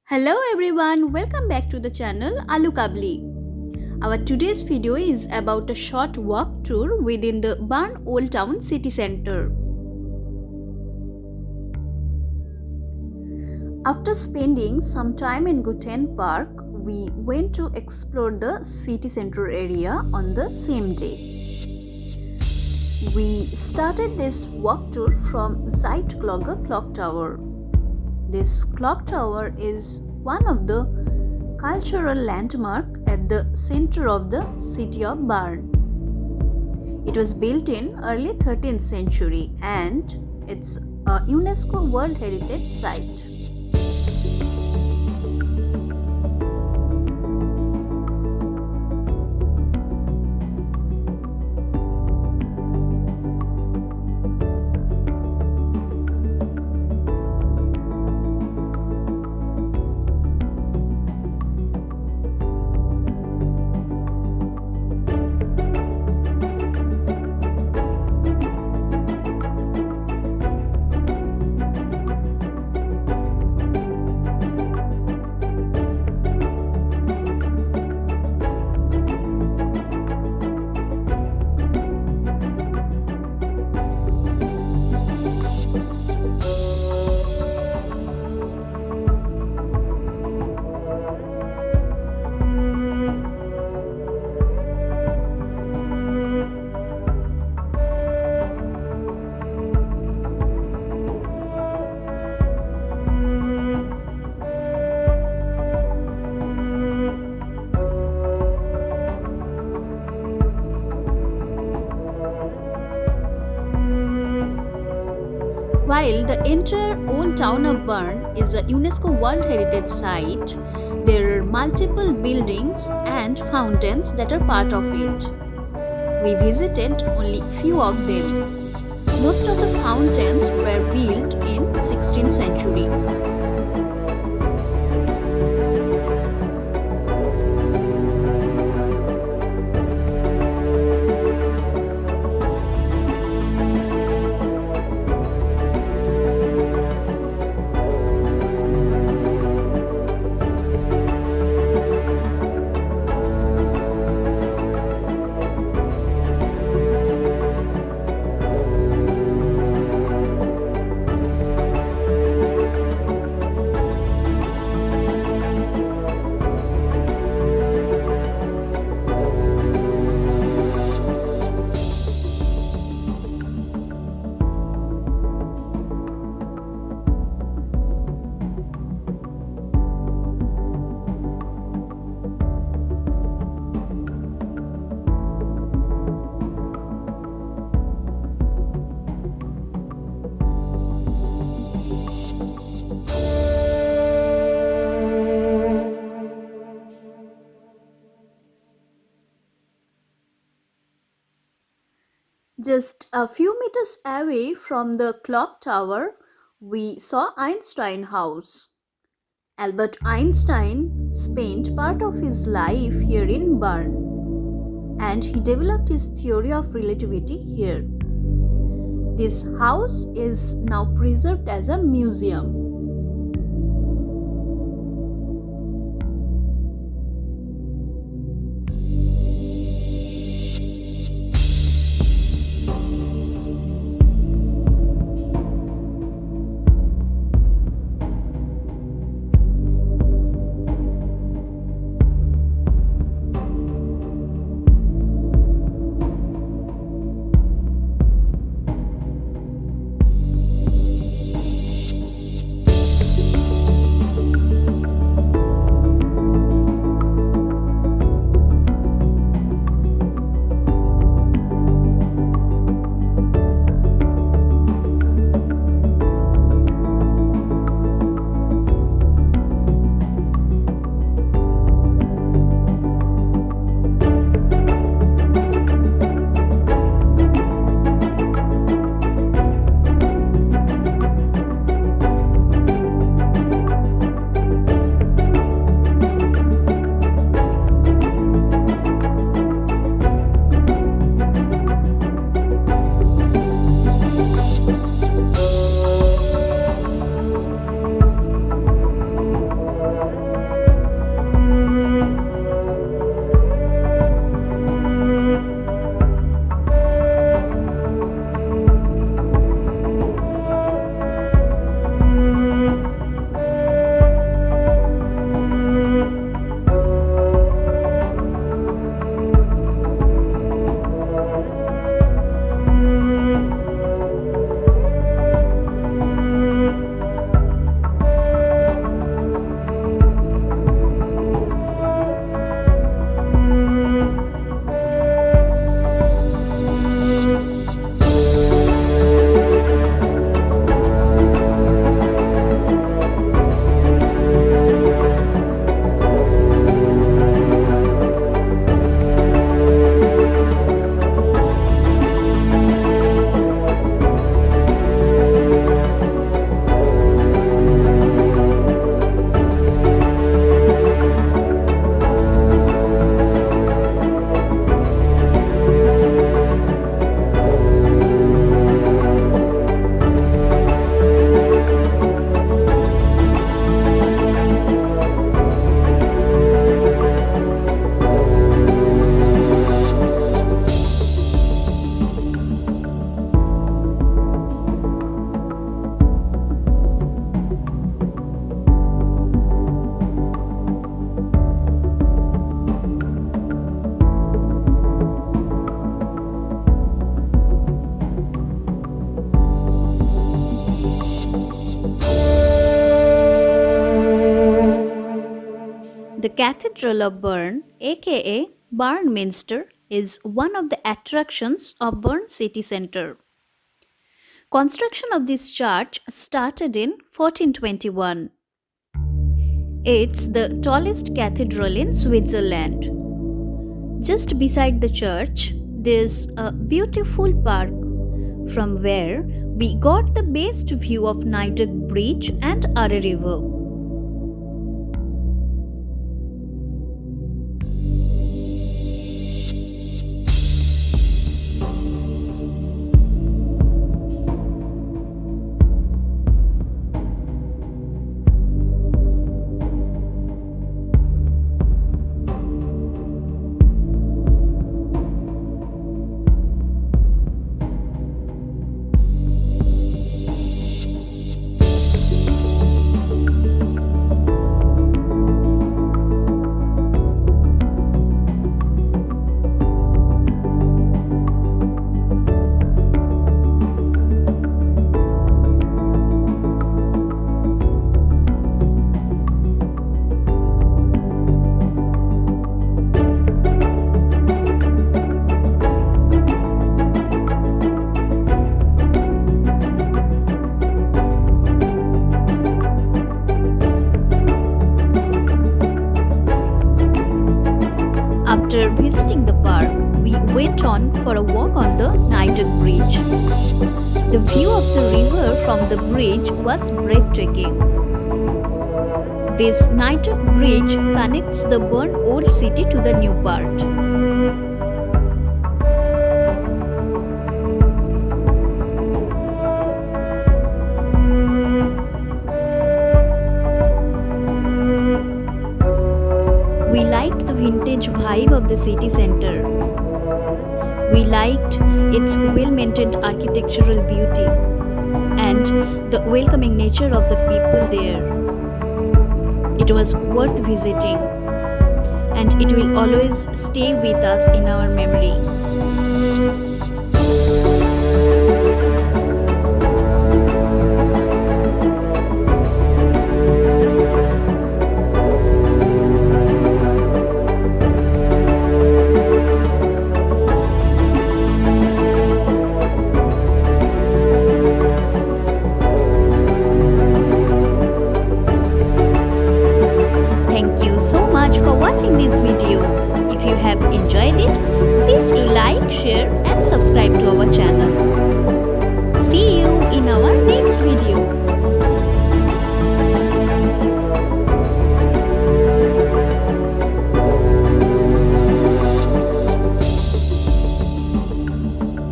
Hello everyone, welcome back to the channel Alu Kabli. Our today's video is about a short walk tour within the Bern Old Town city center. After spending some time in Guten Park, we went to explore the city center area on the same day. We started this walk tour from Zeitglocke clock tower. This clock tower is one of the cultural landmarks at the center of the city of Bern. It was built in early 13th century and it's a UNESCO World Heritage Site. While the entire old town of Bern is a UNESCO World Heritage Site, there are multiple buildings and fountains that are part of it. We visited only few of them. Most of the fountains were built in 16th century. Just a few meters away from the clock tower, we saw Einstein House. Albert Einstein spent part of his life here in Bern, and he developed his theory of relativity here. This house is now preserved as a museum. The Cathedral of Bern, aka Bern Minster, is one of the attractions of Bern city centre. Construction of this church started in 1421. It's the tallest cathedral in Switzerland. Just beside the church, there's a beautiful park from where we got the best view of Nidec Bridge and Are River. After visiting the park, we went on for a walk on the Nidec Bridge. The view of the river from the bridge was breathtaking. This Nidec Bridge connects the Bern Old City to the new part. We liked the vintage vibe of the city center. We liked its well-maintained architectural beauty and the welcoming nature of the people there. It was worth visiting, and it will always stay with us in our memory.